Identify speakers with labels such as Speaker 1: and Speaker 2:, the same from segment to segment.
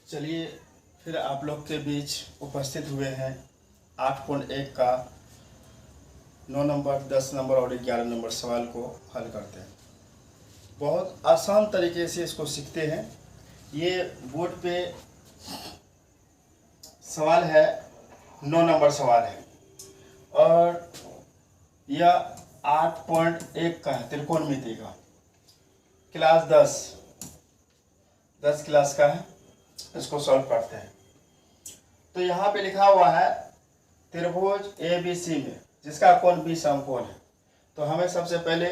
Speaker 1: चलिए फिर आप लोग के बीच उपस्थित हुए हैं 8.1 का 9 नंबर, 10 नंबर और 11 नंबर सवाल को हल करते हैं। बहुत आसान तरीके से इसको सीखते हैं। ये बोर्ड पे सवाल है, 9 नंबर सवाल है और यह 8.1 का है, त्रिकोणमिति का, क्लास 10 क्लास का है। इसको सॉल्व करते हैं। तो यहाँ पे लिखा हुआ है त्रिभुज ABC में जिसका कोण 20 समकोण है। तो हमें सबसे पहले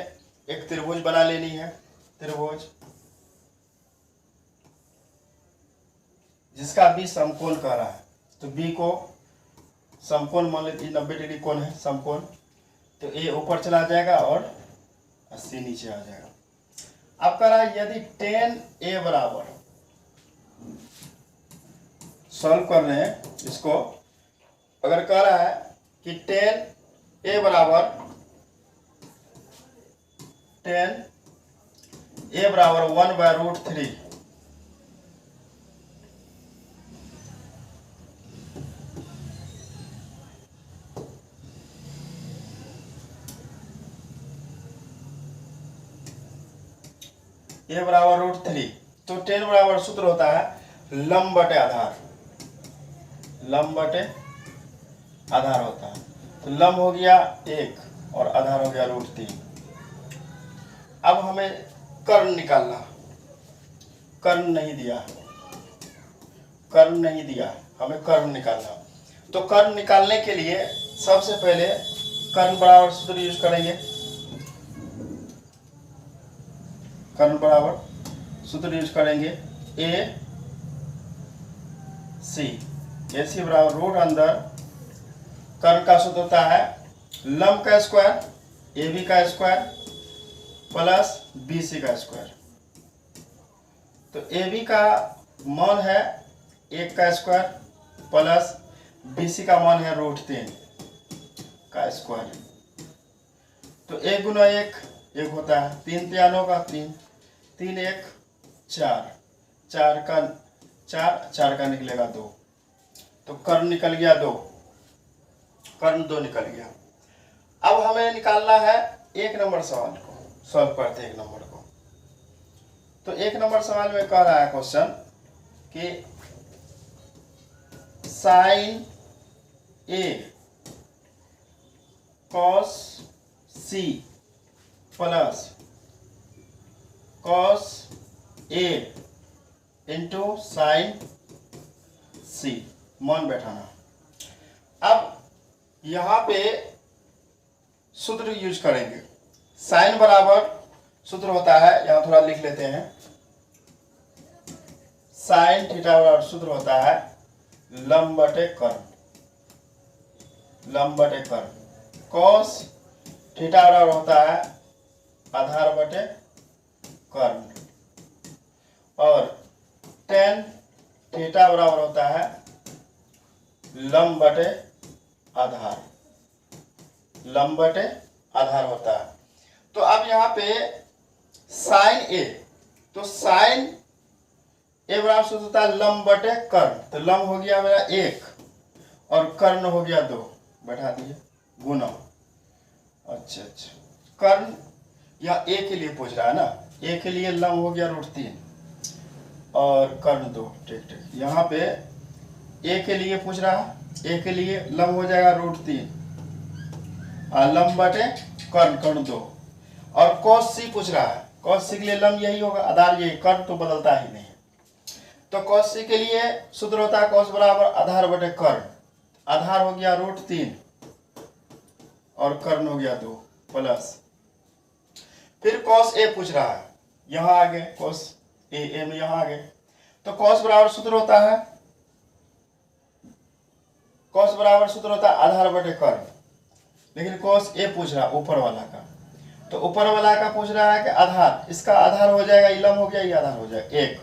Speaker 1: एक त्रिभुज बना लेनी है। त्रिभुज जिसका B समकोण कह रहा है, तो B को समकोण मान लेते, 90 डिग्री कोण है समकोण। तो A ऊपर चला जाएगा और C नीचे आ जाएगा। अब कह रहा है यदि tan A बराबर, सॉल्व कर रहे हैं इसको, अगर कह रहा है कि tan A बराबर 1/√3, A बराबर √3, तो tan बराबर सूत्र होता है लंब बटे आधार। लंब बटे आधार होता है। तो लंब हो गया 1 और आधार हो गया √3। अब हमें कर्ण निकालना। कर्ण नहीं दिया, कर्ण नहीं दिया, हमें कर्ण निकालना। तो कर्ण निकालने के लिए सबसे पहले कर्ण बराबर सूत्र यूज करेंगे। कर्ण बराबर सूत्र यूज करेंगे AC बराबर रूट अंदर कर्ण का सूत्र होता है लंब का स्क्वायर AB का स्क्वायर प्लस BC का स्क्वायर। तो AB का मान है 1 का स्क्वायर प्लस BC का मान है √3 का स्क्वायर। तो 1 गुना 1 होता है, 3 3 का 3, 3 1 4, 4 का निकलेगा 2। तो कर्ण निकल गया 2, कर्ण 2 निकल गया। अब हमें निकालना है 1 नंबर सवाल को। सॉल्व करते हैं 1 नंबर को। तो 1 नंबर सवाल में कह रहा है क्वेश्चन कि sin A cos C plus cos A into sin C, मान बैठाना। अब यहाँ पे सूत्र यूज करेंगे। साइन बराबर सूत्र होता है, यहाँ थोड़ा लिख लेते हैं, साइन थीटा बराबर सूत्र होता है लंब बटे कर्ण। लंब बटे कर्ण। कॉस थीटा बराबर होता है आधार बटे कर्ण। और टेन थीटा बराबर होता है लंब बटे आधार। लंब बटे आधार होता है। तो अब यहाँ पे साइन A, तो साइन A बराबर सूत्र होता है लंब बटे कर्ण। तो लंब हो गया मेरा 1 और कर्ण हो गया 2, बैठा दिए, गुना। अच्छा, कर्ण या A के लिए पूछ रहा है ना, A के लिए लंब हो गया √3 और कर्ण 2। ठीक, यहाँ पे A के लिए पूछ रहा है, A के लिए लंब हो जाएगा √3 और लंब बटे कर्ण 2। और cos C पूछ रहा है, cos C के लिए लंब यही होगा, आधार यही, कर्ण तो बदलता ही नहीं। तो cos C के लिए सूत्र होता है cos बराबर आधार बटे कर्ण। आधार हो गया √3 और कर्ण हो गया 2 प्लस, फिर cos A पूछ रहा है, यहाँ आ गए cos A में, यहाँ आ गए। तो cos बराबर सूत्र होता है, cos बराबर सूत्र होता है आधार बटे कर्ण। लेकिन cos A पूछ रहा है ऊपर वाला का, तो ऊपर वाला का पूछ रहा है कि आधार, इसका आधार हो जाएगा, ये लंब हो गया, ये आधार हो जाएगा 1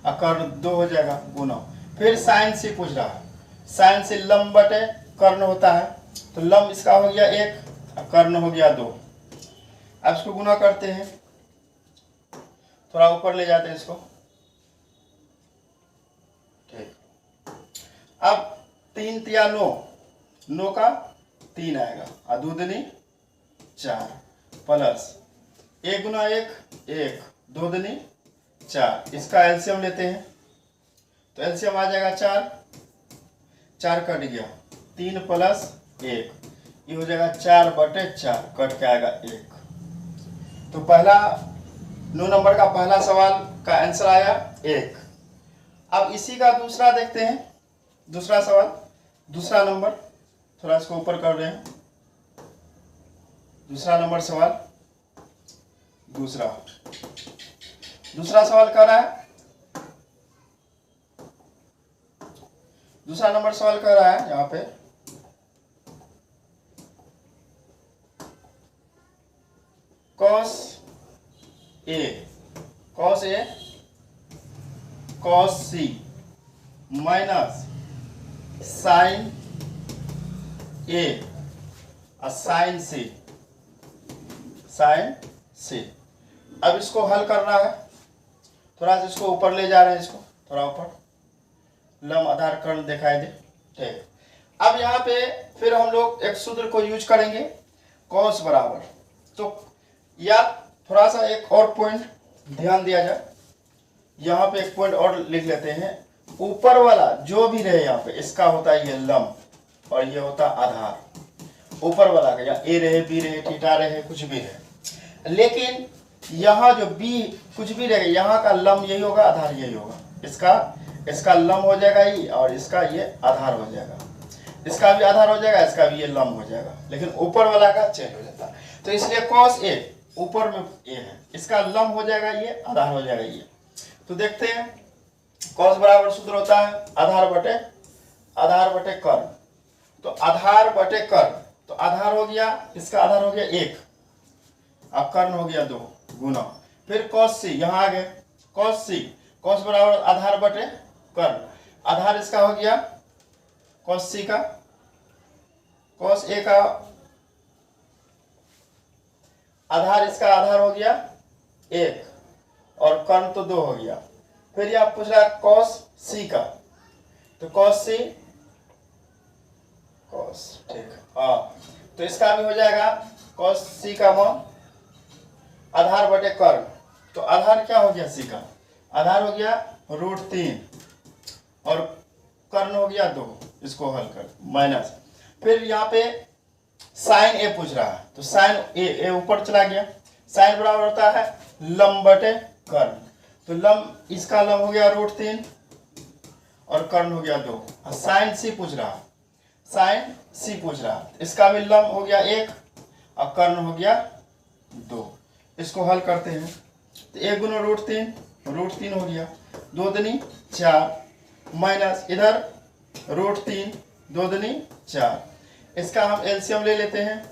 Speaker 1: और कर्ण 2 हो जाएगा, गुना। फिर साइन C पूछ रहा है, साइन C लंब बटे कर्ण होता है। तो लंब इसका हो गया 1 और कर्ण हो गया 2। अब इसको गुना करते हैं, थोड़ा ऊपर ले जाते हैं इसको। अब 3 तिया 9, 9 का 3 आएगा और 2 दूनी 4 प्लस 1 गुना 1 1, 2 दूनी 4। इसका एलसीएम लेते हैं तो एलसीएम आ जाएगा 4, 4 कट गया 3 प्लस 1, ये हो जाएगा 4/4, कट के आएगा 1। तो पहला 9 नंबर का पहला सवाल का आंसर आया 1। अब इसी का दूसरा देखते हैं, दूसरा सवाल, दूसरा नंबर, थोड़ा इसको ऊपर कर रहे हैं। दूसरा नंबर सवाल, दूसरा सवाल कर रहा है, दूसरा नंबर सवाल कर रहा है यहाँ पे cos A cos C minus sin A और sin C। अब इसको हल करना है, थोड़ा सा इसको ऊपर ले जा रहे हैं, इसको थोड़ा ऊपर, लम आधार कर्ण दिखाई दे। ठीक, अब यहाँ पे फिर हम लोग एक सूत्र को यूज करेंगे, cos बराबर, तो या थोड़ा सा एक और पॉइंट ध्यान दिया जाए, यहाँ पे एक पॉइंट और लिख लेते हैं। ऊपर वाला जो भी रहे यहाँ पे, इसका होता है ये लंब और ये होता है आधार। ऊपर वाला का या ए रहे, बी रहे, थीटा रहे, कुछ भी रहे, लेकिन यहाँ जो बी कुछ भी रहेगा, यहाँ का लंब यही होगा, आधार यही होगा। इसका लंब हो जाएगा ये और इसका ये आधार हो जाएगा, इसका भी आधार हो जाएगा, इसका भी ये लंब हो जाएगा, लेकिन ऊपर वाला का चेंज हो जाता है। तो इसलिए cos A ऊपर में ए है, इसका लंब हो जाएगा ये, आधार हो जाएगा ये। तो देखते हैं, cos बराबर सूत्र होता है आधार बटे कर्ण। तो आधार बटे कर्ण, तो आधार हो गया, इसका आधार हो गया 1 और कर्ण हो गया 2 गुना, फिर cos C यहाँ आ गए, cos बराबर आधार बटे कर्ण, आधार इसका हो गया cos C का, cos A का आधार, इसका आधार हो गया 1 और कर्ण तो 2 हो गया। फिर यह पूछ रहा है cos C का, तो cos ठीक, हाँ, तो इसका भी हो जाएगा cos C का मान आधार बटे कर्ण। तो आधार क्या हो गया C का, आधार हो गया √3 और कर्ण हो गया 2, इसको हल कर माइनस। फिर यहाँ पे साइन ए पूछ रहा है, तो साइन ए ऊपर चला गया, साइन बराबर होता है लंब बटे कर्ण, तो लंब, इसका लंब हो गया √3 और कर्ण हो गया 2। और साइन C पूछ रहा, इसका भी लंब हो गया 1 और कर्ण हो गया 2। इसको हल करते हैं, तो 1 गुना √3 हो गया, 2 दूनी 4 माइनस इधर √3, 2 दूनी 4। इसका हम एलसीएम ले लेते हैं,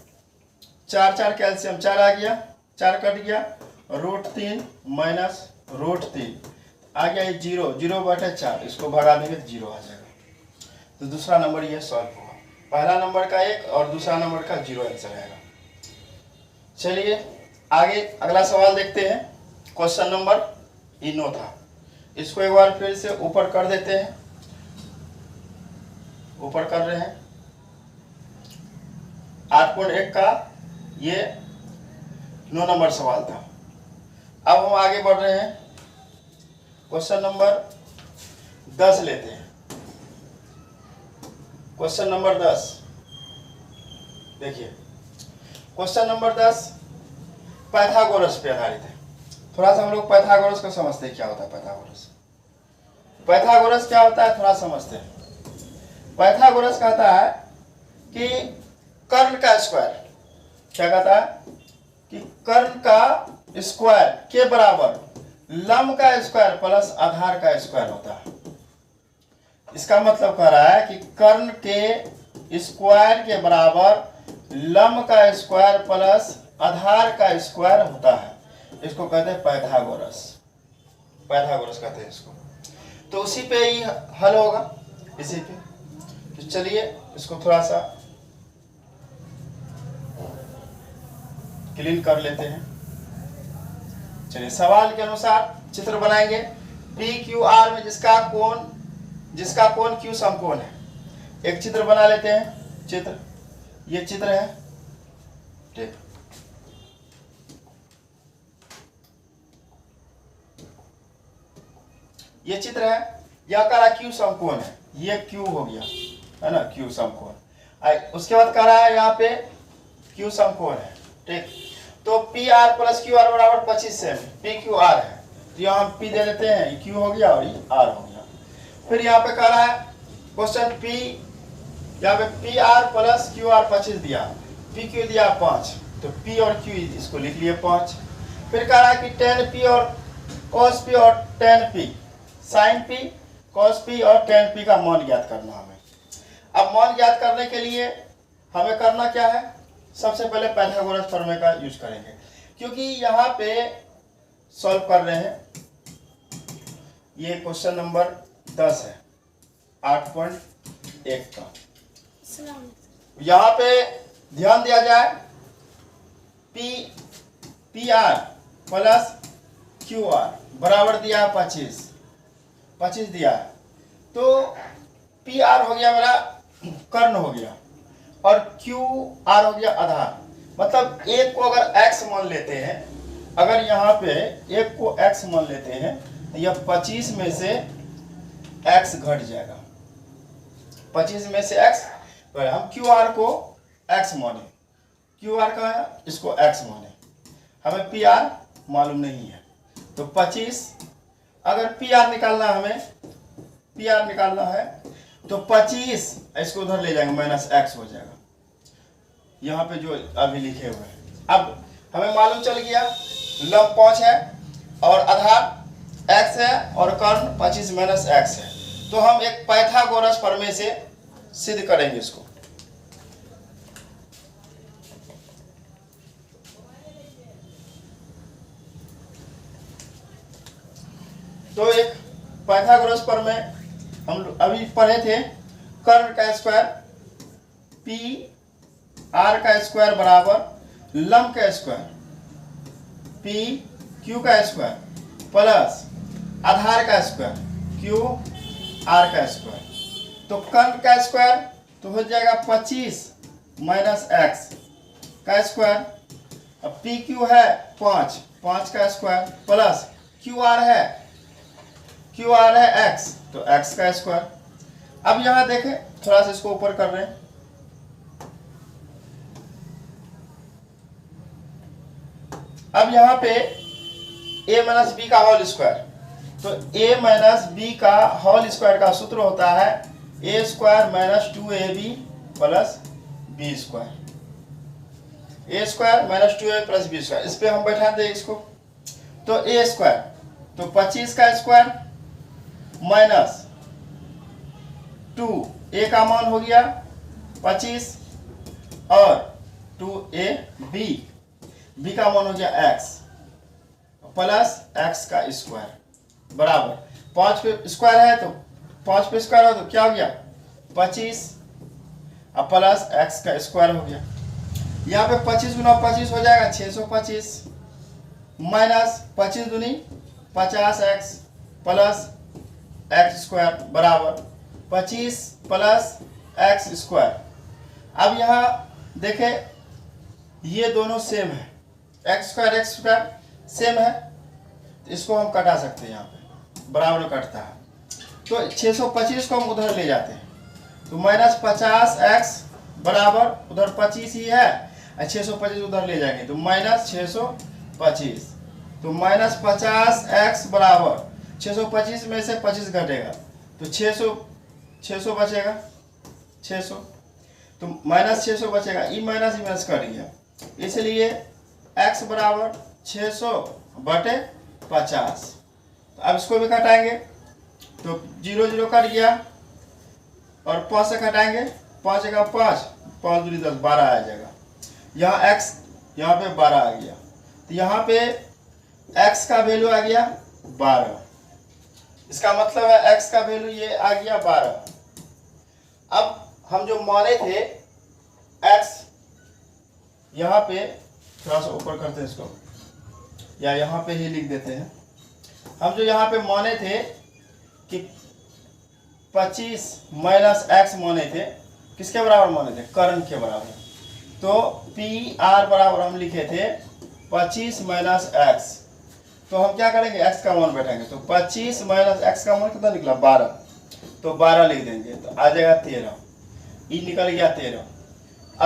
Speaker 1: 4 का एलसीएम 4 आ गया, 4 कट गया, √3 माइनस √3 आ गया, ये 0/4, इसको भगा देंगे तो 0 आ जाएगा। तो दूसरा नंबर ये सॉल्व हुआ, पहला नंबर का 1 और दूसरा नंबर का 0 आंसर आएगा। चलिए आगे अगला सवाल देखते हैं, क्वेश्चन नंबर 9 था, इसको एक बार फिर से ऊपर कर देते हैं, ऊपर कर रहे हैं। 8.1 का ये 9 नंबर सवाल था। अब हम आगे बढ़ रहे हैं, क्वेश्चन नंबर 10 लेते हैं। क्वेश्चन नंबर 10 देखिए, क्वेश्चन नंबर 10 पाइथागोरस पे आधारित है। थोड़ा सा हम लोग पाइथागोरस को समझते हैं, क्या होता है पाइथागोरस क्या होता है, थोड़ा समझते हैं। पाइथागोरस कहता है कि कर्ण का स्क्वायर, क्या कहता है कि कर्ण का स्क्वायर के बराबर लंब का स्क्वायर प्लस आधार का स्क्वायर होता है। इसका मतलब कह रहा है कि कर्ण के स्क्वायर के बराबर लंब का स्क्वायर प्लस आधार का स्क्वायर होता है, इसको कहते हैं पाइथागोरस कहते हैं इसको। तो उसी पे ही हल होगा, इसी पे। तो चलिए इसको थोड़ा सा क्लीन कर लेते हैं। चलिए सवाल के अनुसार चित्र बनाएंगे। PQR में जिसका कोण Q समकोण है, एक चित्र बना लेते हैं। चित्र, ये चित्र है, ठीक। ये चित्र है, यह कह रहा क्यू समकोण है, ये क्यू हो गया है ना, क्यू समकोण। उसके बाद कह रहा है यहाँ पे क्यू समकोण है, ठीक। तो P R plus Q R बराबर 25 सेमी, पी क्यू आर है, तो यहाँ हम पी दे देते हैं, ये क्यू हो गया और ये आर हो गया। फिर यहाँ पे कह रहा है क्वेश्चन पी, यहाँ पे P R plus Q R 25 दिया, पी क्यू दिया 5, तो पी और क्यू इसको लिख लिए 5। फिर कह रहा है कि टेन पी और कॉस पी और tan P, sine P, cos P और टेन पी का मान ज्ञात करना हमें। अब मान ज्ञात करने के लिए हमें करना क्या है, सबसे पहले पाइथागोरस प्रमेय का यूज करेंगे, क्योंकि यहाँ पे सॉल्व कर रहे हैं। ये क्वेश्चन नंबर 10 है 8.1 का। यहाँ पे ध्यान दिया जाए, P R plus Q R बराबर दिया 25 दिया है, तो पी आर हो गया मेरा कर्ण हो गया और क्यू आर हो गया आधार। मतलब एक को अगर x मान लेते हैं, अगर यहाँ पे एक को x मान लेते हैं तो यह 25 में से x घट जाएगा, 25 में से x, तो हम क्यू आर को x माने, क्यू आर का है इसको x माने, हमें पी आर मालूम नहीं है, तो 25 अगर पी आर निकालना हमें, पी आर निकालना है तो 25 इसको उधर ले जाएंगे, माइनस x हो जाएगा यहाँ पे जो अभी लिखे हुए हैं। अब हमें मालूम चल गया लंब 5 है और आधार x है और कर्ण 25 माइनस x है, तो हम एक पाइथागोरस प्रमेय से सिद्ध करेंगे इसको। तो एक पाइथागोरस प्रमेय हम अभी पढ़े थे, कर्ण का स्क्वायर पी आर का स्क्वायर बराबर लंब का स्क्वायर पी क्यू का स्क्वायर प्लस आधार का स्क्वायर क्यू आर का स्क्वायर। तो कर्ण का स्क्वायर तो हो जाएगा 25 माइनस एक्स का स्क्वायर, अब पी क्यू है 5 का स्क्वायर प्लस क्यू आर है x, तो x का स्क्वायर। अब यहां देखें, थोड़ा सा इसको ऊपर कर रहे हैं, अब यहां पे a माइनस बी का होल स्क्वायर, तो a माइनस बी का होल स्क्वायर का सूत्र होता है a square minus 2ab plus B square, a square minus 2ab plus B square. इस पे हम बैठा दें इसको, तो a स्क्वायर तो 25 का स्क्वायर माइनस 2, a का मान हो गया 25 और 2ab, b का मान हो गया x प्लस x का स्क्वायर बराबर 5 पे स्क्वायर है, तो 5 पे स्क्वायर हो तो क्या हो गया 25 और प्लस x का स्क्वायर हो गया। यहाँ पे 25 गुना 25 हो जाएगा 625 माइनस 25 दूनी 50x प्लस एक्स स्क्वायर बराबर 25 प्लस एक्स स्क्वायर। अब यहाँ देखें ये दोनों सेम है, एक्स स्क्वायर सेम है, तो इसको हम कटा सकते हैं, यहाँ पे बराबर में कटता है, तो 625 को हम उधर ले जाते हैं, तो माइनस 50x बराबर उधर 25 ही है, 625 उधर ले जाएंगे तो माइनस 625, तो माइनस 50x बराबर 625 में से 25 घटेगा तो 600 बचेगा, 600, तो माइनस 600 बचेगा, ई माइनस कट गया, इसलिए x बराबर 600 बटे 50। तो अब इसको भी घटाएंगे तो 0 0 कट गया और 5 से घटाएंगे, 5 का 5, 5 दूनी 10, 12 आ जाएगा। यहाँ x यहाँ पे 12 आ गया, तो यहाँ पे x का वैल्यू आ गया 12, इसका मतलब है x का वैल्यू ये आ गया 12। अब हम जो माने थे x, यहाँ पे थोड़ा सा ऊपर करते हैं इसको, या यहाँ पे ही लिख देते हैं, हम जो यहाँ पे माने थे कि 25 माइनस एक्स माने थे, किसके बराबर माने थे? कर्ण के बराबर। तो पी आर बराबर हम लिखे थे 25 माइनस एक्स। तो हम क्या करेंगे? एक्स का मान बैठाएंगे, तो 25 माइनस एक्स का मान कितना निकला? 12। तो 12 लिख देंगे, तो आ जाएगा 13। ई निकल गया 13।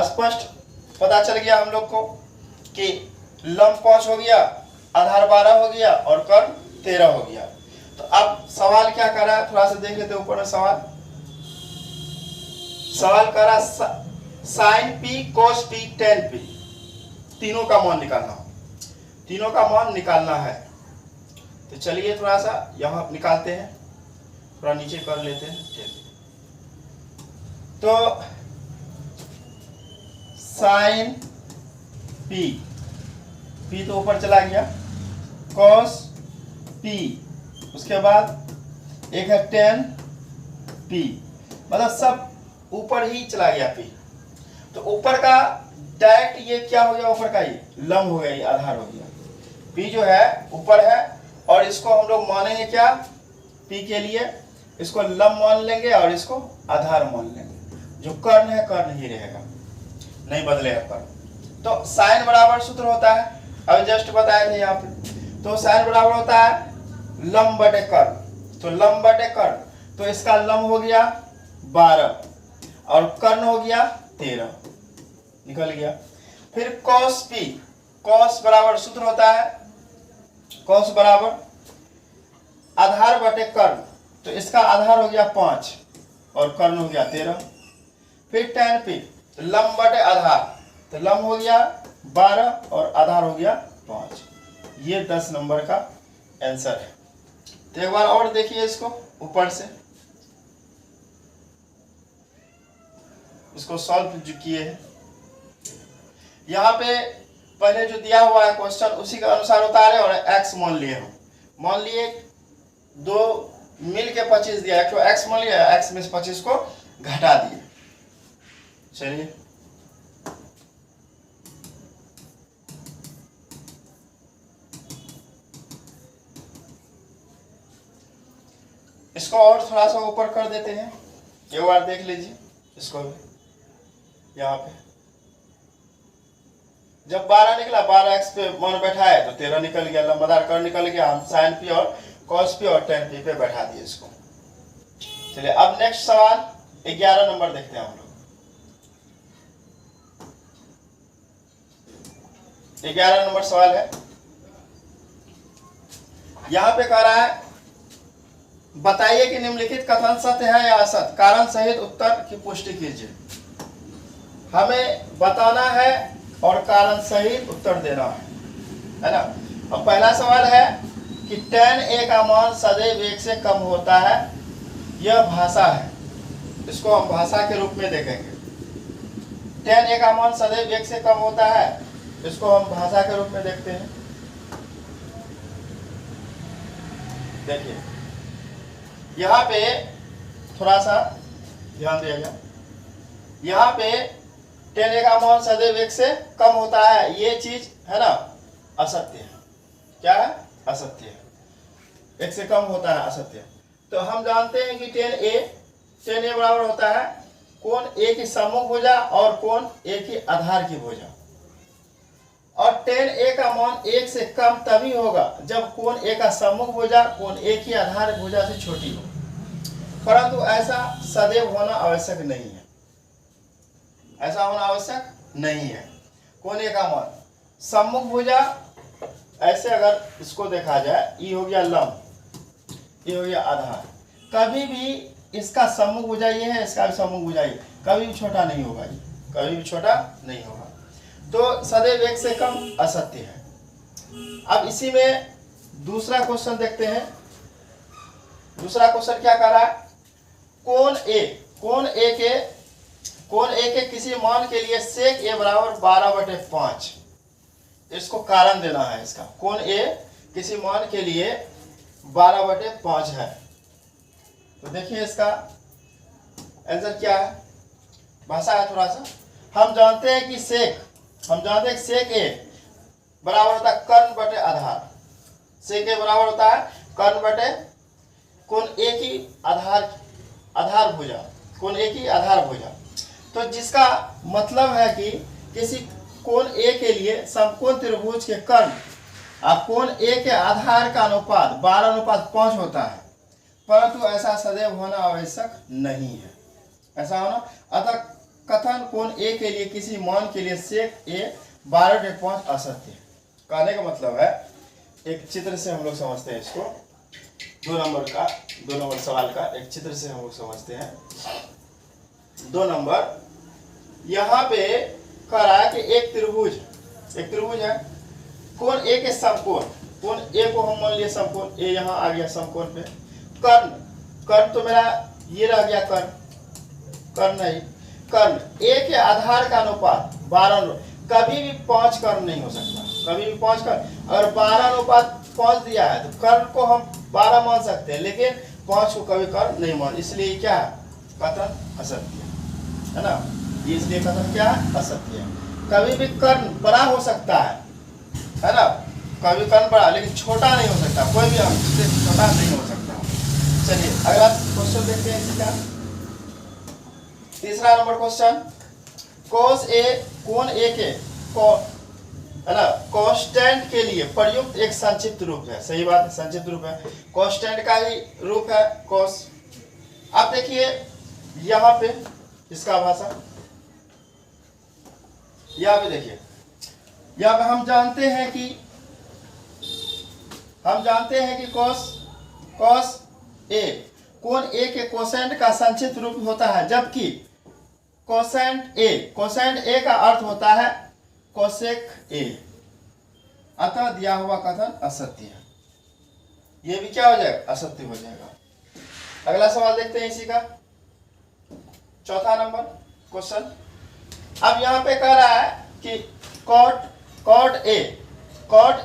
Speaker 1: स्पष्ट पता चल गया हम लोग को कि लंब 5 हो गया, आधार 12 हो गया और कर्ण 13 हो गया। तो अब सवाल क्या कर रहा है, थोड़ा सा देख लेते हैं ऊपर में सवाल कर रहा साइन पी, कोस पी, टेन पी, तीनों का मान निकालना, तीनों का मान निकालना है। तो चलिए थोड़ा सा यहाँ निकालते हैं, थोड़ा नीचे कर लेते हैं। तो साइन पी, पी तो ऊपर चला गया, कॉस पी, उसके बाद एक है टेन पी, मतलब सब ऊपर ही चला गया पी। तो ऊपर का डायरेक्ट ये क्या हो गया? ऊपर का ये लंब हो गया, ये आधार हो गया। पी जो है ऊपर है और इसको हम लोग मानेंगे क्या? पी के लिए इसको लंब मान लेंगे और इसको आधार मान लेंगे। जो कर्ण है कर्ण ही रहेगा, नहीं बदलेगा कर्ण। तो साइन बराबर सूत्र होता है, अब जस्ट बताए थे यहाँ पे। तो साइन बराबर होता है लंब बटे कर्ण। तो लंब बटे कर्ण, तो इसका लंब हो गया 12 और कर्ण हो गया 13, निकल गया। फिर कॉस पी, कॉस बराबर सूत्र होता है कॉस बराबर आधार बटे कर्ण। तो इसका आधार हो गया 5 और कर्ण हो गया 13। फिर टेन पी, लंब बटे आधार, तो लंब हो गया 12 और आधार हो गया 5। ये 10 नंबर का आंसर है। तो एक बार और देखिए इसको ऊपर से, इसको सॉल्व जो किए हैं, यहाँ पे पहले जो दिया हुआ है क्वेश्चन उसी के अनुसार उतारे और x मान लिए हम। मान लिए दो मिल के 25 दिया, एक तो x मान लिया, x में से 25 को घटा दिए। चलिए इसको और थोड़ा सा ऊपर कर देते हैं, एक बार देख लीजिए इसको भी। यहाँ पे जब 12 निकला, 12x पे मान बैठा है तो 13 निकल गया, लंबादार कर्ण निकल गया। हम साइन पी और कॉस पी और टेन पी पे बैठा दिए इसको। चलिए अब नेक्स्ट सवाल 11 नंबर देखते हैं हम लोग। 11 नंबर सवाल है, यहाँ पे कह रहा है बताइए कि निम्नलिखित कथन सत्य है या असत्य, कारण सहित उत्तर की पुष्टि कीजिए। हमें बताना है और कारण सहित उत्तर देना है ना। अब पहला सवाल है कि tan a का मान सदैव 1 से कम होता है, यह भाषा है। इसको हम भाषा के रूप में देखेंगे। tan a का मान सदैव 1 से कम होता है, इसको हम भाषा के रूप में देखते हैं। देखिए यहाँ पे थोड़ा सा ध्यान दिया, यहाँ पे tan a का मान सदैव 1 से कम होता है, ये चीज है ना असत्य है। क्या है? असत्य है। 1 से कम होता है, असत्य। तो हम जानते हैं कि tan a बराबर होता है कोण a की सम्मुख भुजा और कोण a की आधार की भुजा। और tan a का मान 1 से कम तभी होगा जब कोण a का सम्मुख भुजा कोण a की आधार भुजा से छोटी हो, परंतु ऐसा सदैव होना आवश्यक नहीं है। ऐसा होना आवश्यक नहीं है। कोण a का मान सम्मुख भुजा, ऐसे अगर इसको देखा जाए, ई हो गया लंब, ये हो गया आधार। कभी भी इसका सम्मुख भुजा ये है, इसका भी सम्मुख भुजा ये, कभी भी छोटा नहीं होगा, ये कभी भी छोटा नहीं होगा। तो सदैव 1 से कम असत्य है। अब इसी में दूसरा क्वेश्चन देखते हैं। दूसरा क्वेश्चन क्या कर रहा है? कोण a के किसी मान के लिए sec a बराबर 12/5। इसको कारण देना है इसका। कोण a किसी मान के लिए 12/5 है। तो देखिए इसका आंसर क्या है, भाषा है थोड़ा सा। हम जानते हैं कि sec a बराबर होता है कर्ण बटे आधार। sec a बराबर होता है कर्ण बटे कोण a की आधार आधार भुजा, कोण ए की आधार भुजा। तो जिसका मतलब है कि किसी कोण ए के लिए समकोण त्रिभुज के कर्ण और कोण ए के आधार का अनुपात 12:5 होता है, परंतु ऐसा सदैव होना आवश्यक नहीं है। ऐसा होना अतः कथन कोण ए के लिए किसी मान के लिए सेक ए 12/5 असत्य है। कहने का मतलब है, एक चित्र से हम लोग समझते हैं इसको, 2 नंबर सवाल का एक चित्र से हम लोग समझते हैं। 2 नंबर यहाँ पे कह रहा है कि एक त्रिभुज है, कोण ए के समकोण, कोण ए को हम मान लिए समकोण, ए यहाँ आ गया समकोण पे, कर्ण तो मेरा ये रह गया कर्ण ए के आधार का अनुपात 12, कभी भी 5 कर्ण नहीं हो सकता, कभी भी 5 कर्ण। अगर 12:5 दिया है तो कर्ण को हम 12 मान सकते हैं, लेकिन 5 को कभी कर्ण नहीं मान, इसलिए क्या है, कथन असत्य है ना। इसलिए कथन क्या है, असत्य है। कभी भी कर्ण बड़ा हो सकता है ना, कभी कर्ण बड़ा, लेकिन छोटा नहीं हो सकता, कोई भी अंक से छोटा नहीं हो सकता। चलिए अगला क्वेश्चन देखते हैं इसका। 3 नंबर क्वेश्चन, cos A कोण A के है ना कांस्टेंट के लिए प्रयुक्त एक संक्षिप्त रूप है। सही बात है, संक्षिप्त रूप है, कांस्टेंट का ही रूप है cos। अब देखिए यहाँ पे इसका भाषा, यहाँ पे देखिए, यहाँ पे हम जानते हैं कि cos A कोण A के कोसेंट का संक्षिप्त रूप होता है, जबकि कोसेंट A का अर्थ होता है कोसेक A। अतः दिया हुआ कथन असत्य है। ये भी क्या हो जाएगा, असत्य हो जाएगा। अगला सवाल देखते हैं इसी का, 4 नंबर क्वेश्चन। अब यहाँ पे कह रहा है कि cot A cot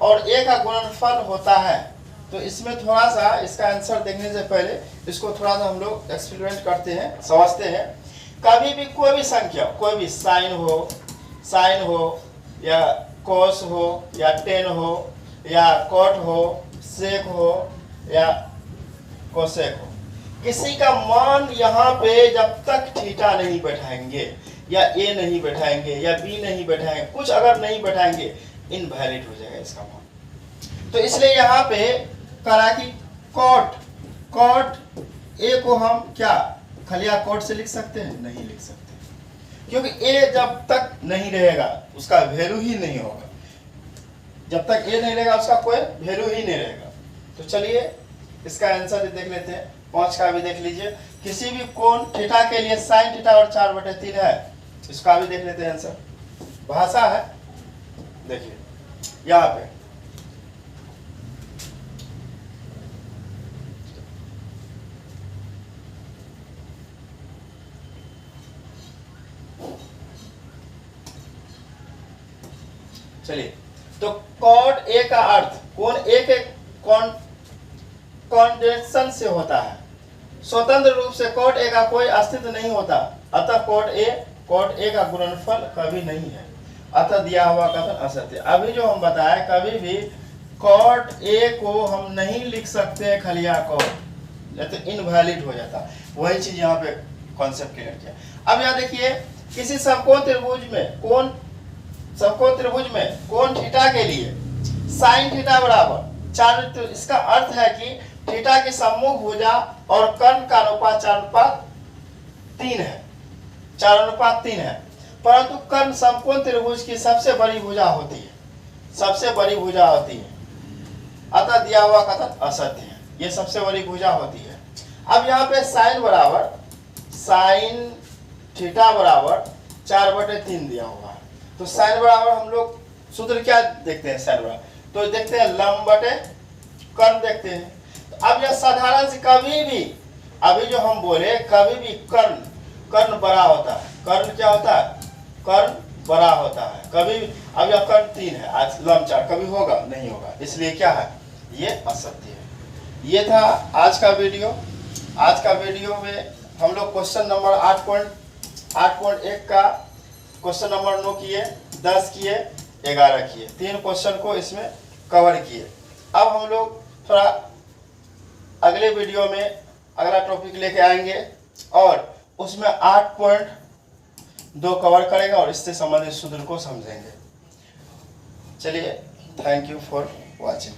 Speaker 1: और A का गुणनफल होता है। तो इसमें थोड़ा सा इसका आंसर देखने से पहले इसको थोड़ा सा हम लोग एक्सपेरिमेंट करते हैं, समझते हैं। कभी भी कोई भी संख्या, कोई भी साइन हो या cos हो या tan हो या cot हो, sec हो या cosec हो, किसी का मान यहाँ पे जब तक थीटा नहीं बैठाएंगे या a नहीं बैठाएंगे या b नहीं बैठाएंगे, कुछ अगर नहीं बैठाएंगे, इनवैलिड हो जाएगा इसका मान। तो इसलिए यहाँ पे करा कि cot A को हम क्या खलिया cot से लिख सकते हैं, नहीं लिख सकते, क्योंकि A जब तक नहीं रहेगा उसका वैल्यू ही नहीं होगा, जब तक A नहीं रहेगा उसका कोई वैल्यू ही नहीं रहेगा। तो चलिए इसका आंसर देख लेते हैं, 5 का भी देख लीजिए। किसी भी कोण थीटा के लिए sin थीटा और 4/3 है, इसका भी देख लेते हैं आंसर। भाषा है, देखिए यहाँ पे चलिए, तो cot A का अर्थ कोण A के कॉन्डेंशन से होता है, स्वतंत्र रूप से cot A का कोई अस्तित्व नहीं होता, अतः cot A का गुणनफल कभी नहीं है, अतः दिया हुआ कथन असत्य। अभी जो हम बताए, कभी भी cot A को हम नहीं लिख सकते खलिया cot, तो इनवैलिड हो जाता। वही चीज यहाँ पे कॉन्सेप्ट क्लियर किया। अब यहाँ देखिए, किसी समकोण त्रिभुज में कोण थीटा के लिए sin थीटा बराबर 4, तो इसका अर्थ है कि थीटा की सम्मुख भुजा और कर्ण का अनुपात 4:3 है, 4:3 है, परंतु कर्ण समकोण त्रिभुज की सबसे बड़ी भुजा होती है, अतः दिया हुआ कथन असत्य है, ये सबसे बड़ी भुजा होती है। अब यहाँ पे sin थीटा बराबर 4/3 दिया हुआ है, तो sin बराबर हम लोग सूत्र क्या देखते हैं, sin बराबर तो देखते हैं लंब बटे कर्ण देखते हैं। तो अब यह साधारण से कभी भी, अभी जो हम बोले, कभी भी कर्ण बड़ा होता है, कर्ण क्या होता है, कर्ण बड़ा होता है कभी भी। अब यह कर्ण 3 है, आज लंब 4 कभी होगा नहीं होगा, इसलिए क्या है, ये असत्य है। ये था आज का वीडियो। आज का वीडियो में हम लोग क्वेश्चन नंबर 8.1 का क्वेश्चन नंबर 9 किए, 10 किए, 11 किए, 3 क्वेश्चन को इसमें कवर किए। अब हम लोग थोड़ा अगले वीडियो में अगला टॉपिक लेके आएंगे और उसमें 8.2 कवर करेगा और इससे संबंधित सूत्र को समझेंगे। चलिए, थैंक यू फॉर वॉचिंग।